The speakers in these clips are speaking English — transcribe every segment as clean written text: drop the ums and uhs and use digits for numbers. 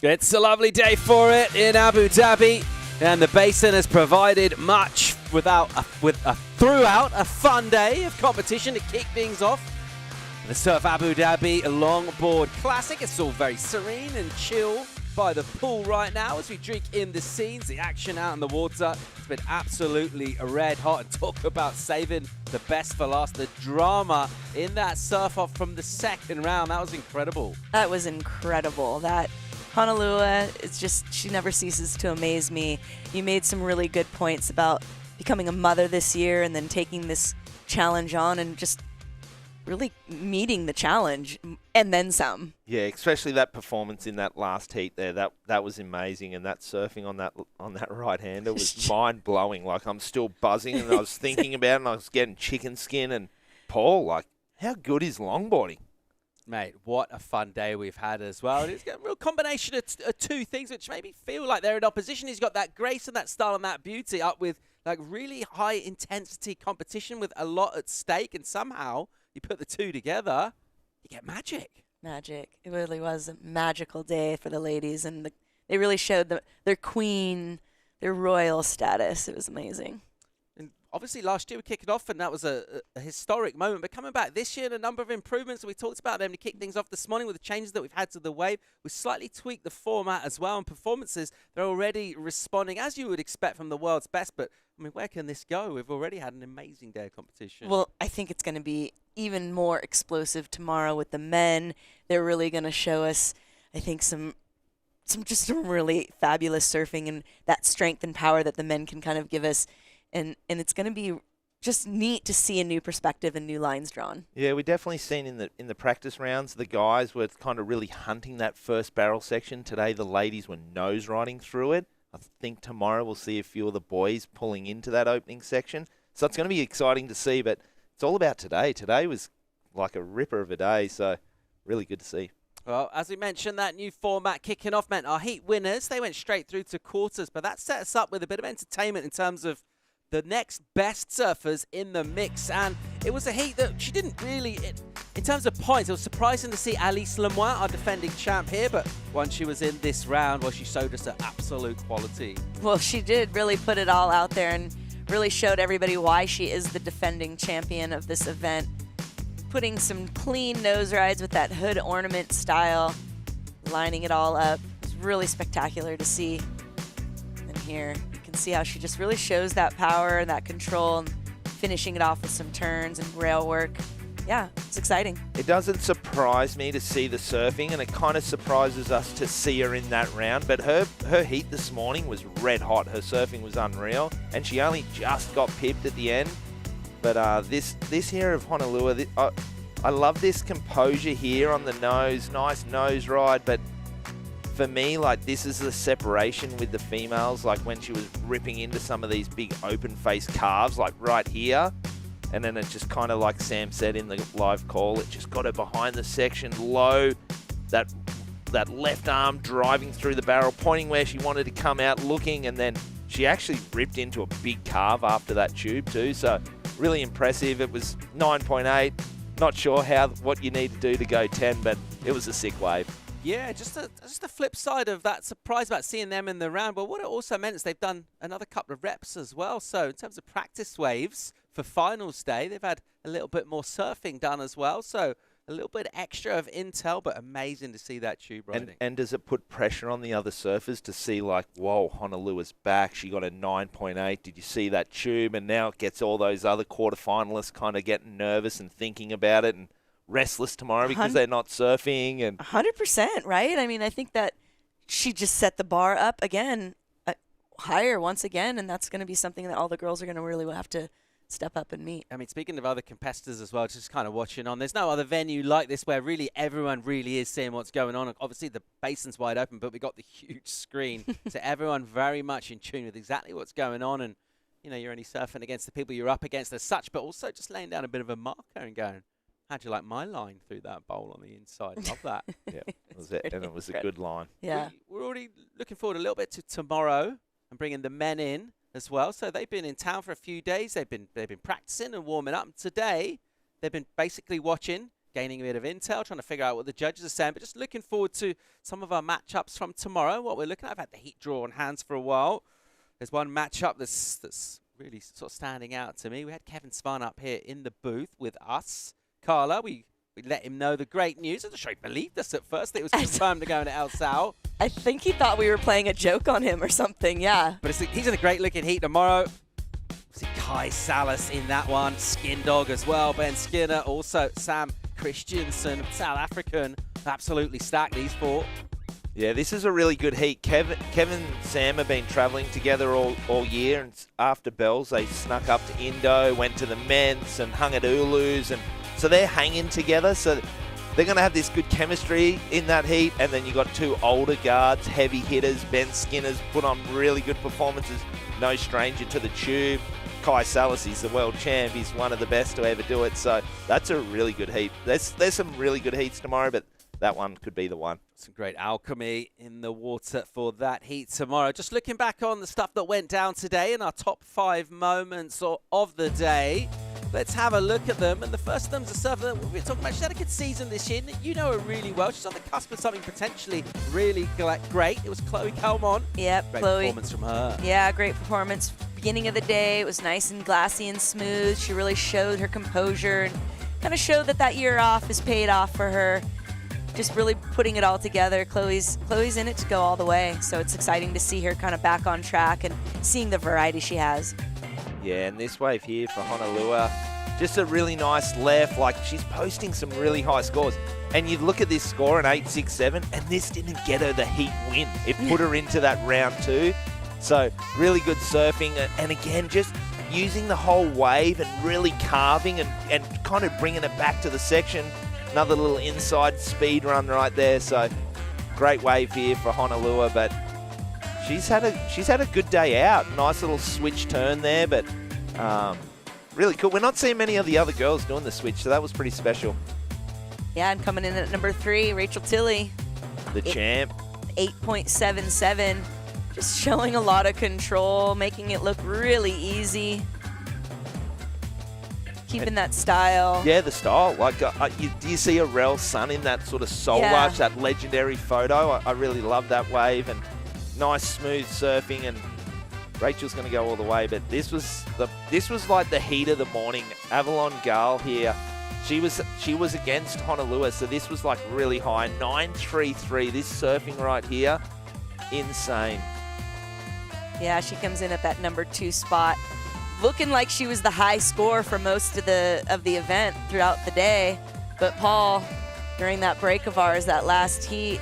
It's a lovely day for it in Abu Dhabi, and the basin has provided much throughout a fun day of competition to kick things off. The Surf Abu Dhabi Longboard Classic. It's all very serene and chill by the pool right now as we drink in the scenes, the action out in the water. It's been absolutely red hot, and talk about saving the best for last. The drama in that surf off from the second round, that was incredible. That was incredible. That Honolua, it's just, she never ceases to amaze me. You made some really good points about becoming a mother this year and then taking this challenge on and just really meeting the challenge and then some. Yeah, especially that performance in that last heat there. That was amazing, and that surfing on that right hander was mind blowing. Like, I'm still buzzing, and I was thinking about it, and I was getting chicken skin. And Paul, like, how good is longboarding? Mate, what a fun day we've had as well. It's got a real combination of two things which made me feel like they're in opposition. He's got that grace and that style and that beauty up with like really high intensity competition with a lot at stake, and somehow you put the two together, you get magic. Magic. It really was a magical day for the ladies, and they really showed their queen, their royal status. It was amazing. And obviously last year we kicked it off, and that was a historic moment. But coming back this year, a number of improvements. We talked about them to kick things off this morning with the changes that we've had to the wave. We slightly tweaked the format as well, and performances, they're already responding as you would expect from the world's best. But I mean, where can this go? We've already had an amazing day of competition. Well, I think it's going to be even more explosive tomorrow with the men. They're really going to show us, I think, some really fabulous surfing and that strength and power that the men can kind of give us. And it's going to be just neat to see a new perspective and new lines drawn. Yeah, we definitely seen in the practice rounds, the guys were kind of really hunting that first barrel section. Today, the ladies were nose riding through it. I think tomorrow we'll see a few of the boys pulling into that opening section. So it's going to be exciting to see, but it's all about today. Today was like a ripper of a day, so really good to see. Well, as we mentioned, that new format kicking off meant our heat winners, they went straight through to quarters, but that set us up with a bit of entertainment in terms of the next best surfers in the mix. And it was a heat that she didn't really, in terms of points, it was surprising to see Alice Lemoigne, our defending champ here, but once she was in this round, well, she showed us her absolute quality. Well, she did really put it all out there and really showed everybody why she is the defending champion of this event. Putting some clean nose rides with that hood ornament style, lining it all up. It was really spectacular to see. And here you can see how she just really shows that power and that control, and finishing it off with some turns and rail work. Yeah, it's exciting. It doesn't surprise me to see the surfing, and it kind of surprises us to see her in that round. But her heat this morning was red hot. Her surfing was unreal, and she only just got pipped at the end. But this here of Honolua, I love this composure here on the nose. Nice nose ride, but for me, like, this is the separation with the females, like when she was ripping into some of these big open face carves, like right here. And then it just kind of, like Sam said in the live call, it just got her behind the section low, that left arm driving through the barrel, pointing where she wanted to come out, looking, and then she actually ripped into a big carve after that tube too. So really impressive. It was 9.8. Not sure what you need to do to go 10, but it was a sick wave. Yeah, just the flip side of that surprise about seeing them in the round. But what it also meant is they've done another couple of reps as well. So in terms of practice waves for finals day, they've had a little bit more surfing done as well. So a little bit extra of intel, but amazing to see that tube riding. And does it put pressure on the other surfers to see, like, whoa, Honolua's back. She got a 9.8. Did you see that tube? And now it gets all those other quarterfinalists kind of getting nervous and thinking about it and restless tomorrow because they're not surfing. And 100%, right? I mean, I think that she just set the bar up again, higher once again, and that's going to be something that all the girls are going to really have to step up and meet. I mean, speaking of other competitors as well, just kind of watching on, there's no other venue like this where really everyone really is seeing what's going on. Obviously, the basin's wide open, but we got the huge screen, so everyone very much in tune with exactly what's going on. And, you know, you're only surfing against the people you're up against as such, but also just laying down a bit of a marker and going, how'd you like my line through that bowl on the inside? Love that. Yeah, that was it. And it was a good line. Yeah. We're already looking forward a little bit to tomorrow and bringing the men in as well. So they've been in town for a few days. They've been practicing and warming up. And today, they've been basically watching gaining a bit of intel, trying to figure out what the judges are saying, but just looking forward to some of our matchups from tomorrow. What we're looking at, I've had the heat draw on hands for a while. There's one matchup that's really sort of standing out to me. We had Kevin Spahn up here in the booth with us. Carla, we let him know the great news. I'm not sure he believed us at first that it was confirmed to go into El Sal. I think he thought we were playing a joke on him or something, yeah. But he's in a great looking heat tomorrow. See Kai Salas in that one. Skin Dog as well. Ben Skinner. Also Sam Christensen, South African. Absolutely stacked, these four. Yeah, this is a really good heat. Kevin and Sam have been travelling together all year, and after Bells, they snuck up to Indo, went to the Ments and hung at Ulus, and so they're hanging together. So they're going to have this good chemistry in that heat, and then you got two older guards, heavy hitters. Ben Skinner's put on really good performances. No stranger to the tube. Kai Salas, he's the world champ. He's one of the best to ever do it. So that's a really good heat. There's some really good heats tomorrow, but that one could be the one. Some great alchemy in the water for that heat tomorrow. Just looking back on the stuff that went down today in our top 5 moments of the day. Let's have a look at them. And the first of them is a surfer that we're talking about. She's had a good season this year. You know her really well. She's on the cusp of something potentially really great. It was Chloe Calmon. Yep, great Chloe. Performance from her. Yeah, great performance. Beginning of the day, it was nice and glassy and smooth. She really showed her composure and kind of showed that year off has paid off for her. Just really putting it all together. Chloe's in it to go all the way. So it's exciting to see her kind of back on track and seeing the variety she has. Yeah, and this wave here for Honolua, just a really nice left. Like, she's posting some really high scores. And you look at this score, an 8.67, and this didn't get her the heat win. It put her into that round 2. So really good surfing. And again, just using the whole wave and really carving and kind of bringing it back to the section. Another little inside speed run right there. So great wave here for Honolua, but she's had a good day out. Nice little switch turn there, but really cool. We're not seeing many of the other girls doing the switch, so that was pretty special. Yeah, and coming in at number 3, Rachael Tilly. The champ. 8.77. Just showing a lot of control, making it look really easy. Keeping that style. Yeah, the style. Like, do you see Arel's son in that sort of soul rush, that legendary photo? I really love that wave, and nice smooth surfing, and Rachel's going to go all the way. But this was like the heat of the morning. Avalon Gall here. She was against Honolua, so this was like really high. 9.33. This surfing right here, insane. Yeah, she comes in at that number 2 spot, looking like she was the high score for most of the event throughout the day. But Paul, during that break of ours, that last heat,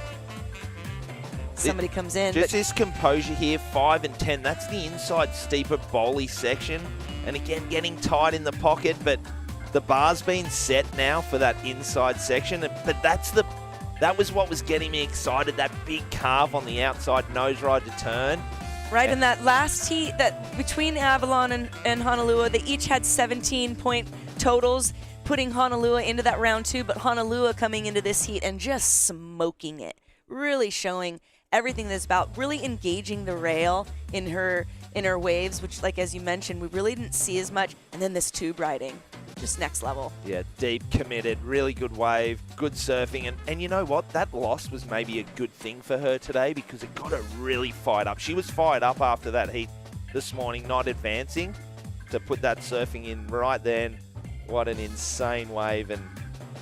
somebody comes in. Just this composure here, 5 and 10. That's the inside steeper bowly section, and again getting tight in the pocket. But the bar's been set now for that inside section. But that was what was getting me excited. That big carve on the outside nose ride to turn. Right, in that last heat, that between Avalon and Honolua, they each had 17-point totals, putting Honolua into that round 2, but Honolua coming into this heat and just smoking it, really showing everything that's about, really engaging the rail in her waves, which, like as you mentioned, we really didn't see as much, and then this tube riding, just next level. Yeah, deep, committed, really good wave, good surfing, and you know what? That loss was maybe a good thing for her today because it got her really fired up. She was fired up after that heat this morning, not advancing, to put that surfing in right then. What an insane wave, and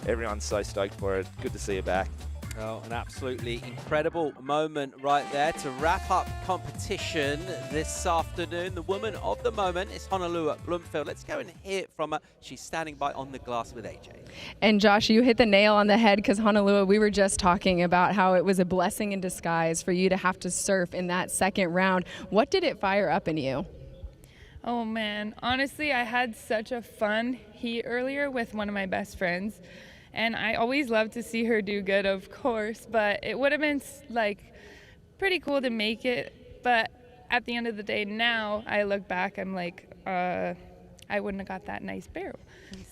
everyone's so stoked for it. Good to see her back. Oh, an absolutely incredible moment right there to wrap up competition this afternoon. The woman of the moment is Honolua Blomfield. Let's go and hear from her. She's standing by on the glass with AJ. And Josh, you hit the nail on the head because Honolua, we were just talking about how it was a blessing in disguise for you to have to surf in that second round. What did it fire up in you? Oh man, honestly, I had such a fun heat earlier with one of my best friends. And I always love to see her do good, of course, but it would have been like pretty cool to make it. But at the end of the day, now I look back, I'm like, I wouldn't have got that nice barrel.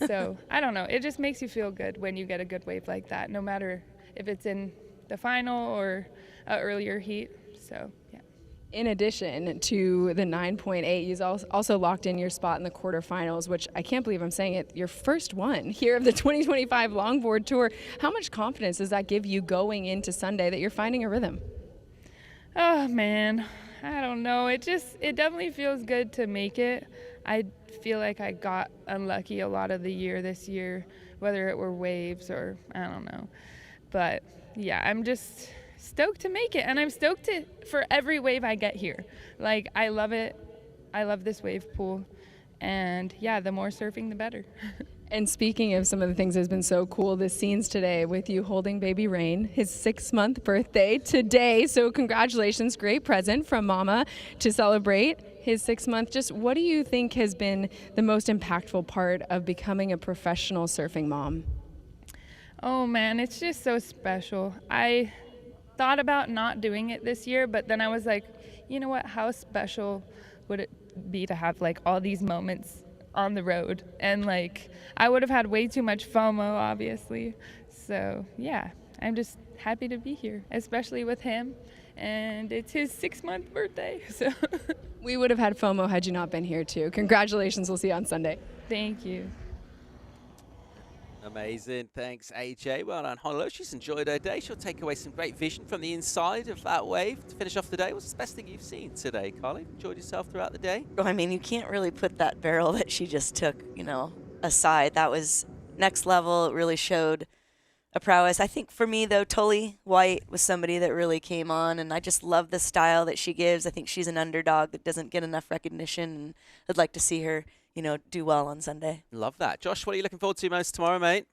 So I don't know. It just makes you feel good when you get a good wave like that, no matter if it's in the final or an earlier heat. So yeah. In addition to the 9.8, you also locked in your spot in the quarterfinals, which I can't believe I'm saying it, your first one here of the 2025 Longboard Tour. How much confidence does that give you going into Sunday that you're finding a rhythm? Oh man, I don't know. It definitely feels good to make it. I feel like I got unlucky a lot of the year this year, whether it were waves or I don't know. But yeah, I'm just stoked to make it, and I'm stoked for every wave I get here. Like, I love it. I love this wave pool, and yeah, the more surfing the better. And speaking of some of the things that's been so cool, the scenes today with you holding baby Rain, his 6-month birthday today. So congratulations, great present from Mama to celebrate his 6-month. Just what do you think has been the most impactful part of becoming a professional surfing mom? Oh man, it's just so special. I thought about not doing it this year, but then I was like, you know what, how special would it be to have like all these moments on the road? And like, I would have had way too much FOMO, obviously. So yeah, I'm just happy to be here, especially with him. And it's his 6-month birthday, so. We would have had FOMO had you not been here too. Congratulations, we'll see you on Sunday. Thank you. Amazing. Thanks, AJ. Well done, Honolulu. She's enjoyed her day. She'll take away some great vision from the inside of that wave to finish off the day. What's the best thing you've seen today, Carly? Enjoyed yourself throughout the day? Well, I mean, you can't really put that barrel that she just took, aside. That was next level. It really showed a prowess. I think for me, though, Tully White was somebody that really came on, and I just love the style that she gives. I think she's an underdog that doesn't get enough recognition, and I'd like to see her do well on Sunday. Love that. Josh, what are you looking forward to most tomorrow, mate?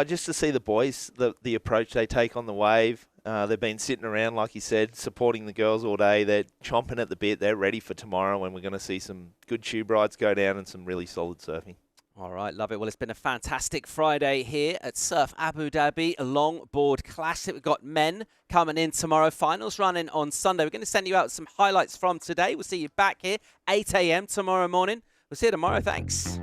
Just to see the boys, the approach they take on the wave. They've been sitting around, like you said, supporting the girls all day. They're chomping at the bit. They're ready for tomorrow, and we're going to see some good tube rides go down and some really solid surfing. All right, love it. Well, it's been a fantastic Friday here at Surf Abu Dhabi, a longboard classic. We've got men coming in tomorrow, finals running on Sunday. We're going to send you out some highlights from today. We'll see you back here 8 a.m. tomorrow morning. We'll see you tomorrow. Thanks.